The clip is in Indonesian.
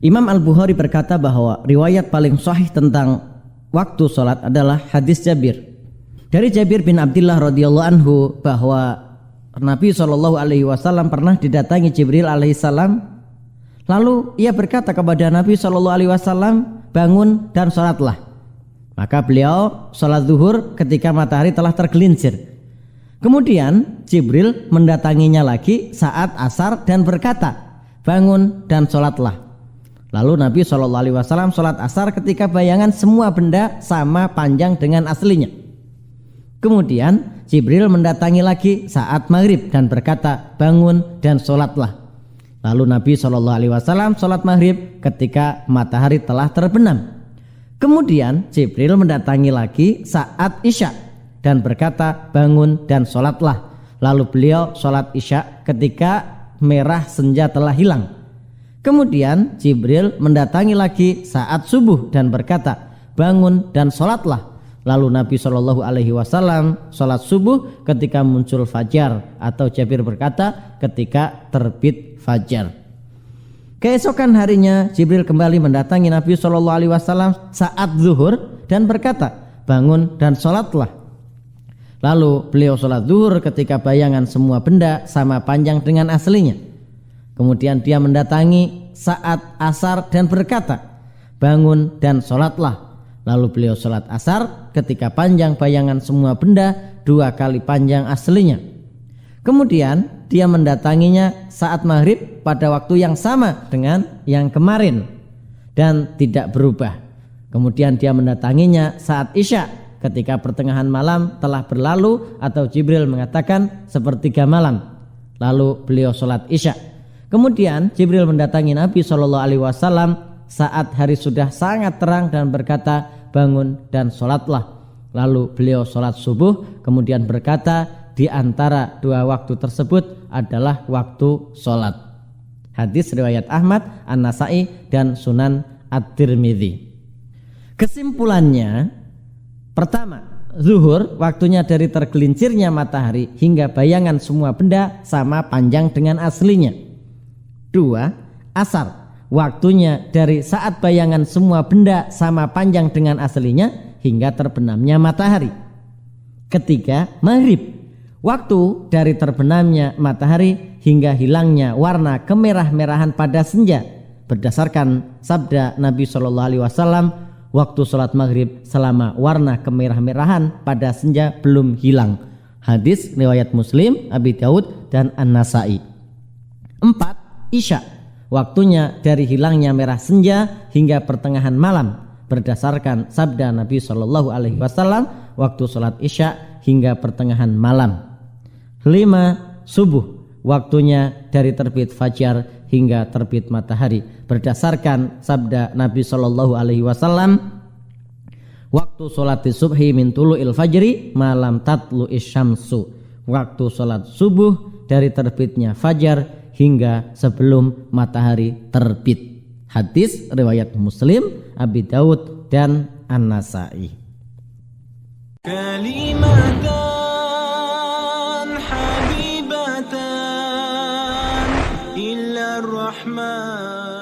Imam Al-Bukhari berkata bahwa riwayat paling sahih tentang waktu sholat adalah hadis Jabir. Dari Jabir bin Abdullah radhiyallahu anhu bahwa Nabi SAW pernah didatangi Jibril alaihissalam. Lalu ia berkata kepada Nabi SAW, bangun dan sholatlah. Maka beliau sholat zuhur ketika matahari telah tergelincir. Kemudian Jibril mendatanginya lagi saat asar dan berkata, bangun dan sholatlah. Lalu Nabi SAW sholat asar ketika bayangan semua benda sama panjang dengan aslinya. Kemudian Jibril mendatangi lagi saat maghrib dan berkata, bangun dan sholatlah. Lalu Nabi SAW sholat maghrib ketika matahari telah terbenam. Kemudian Jibril mendatangi lagi saat isya dan berkata, bangun dan sholatlah. Lalu beliau sholat isya ketika merah senja telah hilang. Kemudian Jibril mendatangi lagi saat subuh dan berkata, bangun dan sholatlah. Lalu Nabi SAW sholat subuh ketika muncul fajar, atau Jabir berkata ketika terbit fajar. Keesokan harinya Jibril kembali mendatangi Nabi SAW saat zuhur dan berkata, bangun dan sholatlah. Lalu beliau sholat zuhur ketika bayangan semua benda sama panjang dengan aslinya. Kemudian dia mendatangi saat asar dan berkata, bangun dan sholatlah. Lalu beliau sholat asar ketika panjang bayangan semua benda 2 kali panjang aslinya. Kemudian dia mendatanginya saat maghrib pada waktu yang sama dengan yang kemarin dan tidak berubah. Kemudian dia mendatanginya saat isya ketika pertengahan malam telah berlalu, atau Jibril mengatakan sepertiga malam. Lalu beliau sholat isya. Kemudian Jibril mendatangi Nabi SAW saat hari sudah sangat terang dan berkata, bangun dan sholatlah. Lalu beliau sholat subuh, kemudian berkata, di antara 2 waktu tersebut adalah waktu sholat. Hadis riwayat Ahmad, An-Nasai dan Sunan At-Tirmidzi. Kesimpulannya, pertama, zuhur waktunya dari tergelincirnya matahari hingga bayangan semua benda sama panjang dengan aslinya. 2. Asar waktunya dari saat bayangan semua benda sama panjang dengan aslinya hingga terbenamnya matahari. 3. Maghrib waktu dari terbenamnya matahari hingga hilangnya warna kemerah-merahan pada senja, berdasarkan sabda Nabi SAW, waktu sholat maghrib selama warna kemerah-merahan pada senja belum hilang. Hadis riwayat Muslim, Abi Daud dan An-Nasai. 4. Isya waktunya dari hilangnya merah senja hingga pertengahan malam, berdasarkan sabda Nabi SAW, waktu sholat isya hingga pertengahan malam. 5. Subuh waktunya dari terbit fajar hingga terbit matahari, berdasarkan sabda Nabi SAW, waktu sholat subhi min tulu'il fajri malam tatlu isyamsu, waktu sholat subuh dari terbitnya fajar hingga sebelum matahari terbit. Hadis riwayat Muslim, Abi Daud dan An-Nasai. Kalimatan habibatan illa ar-Rahman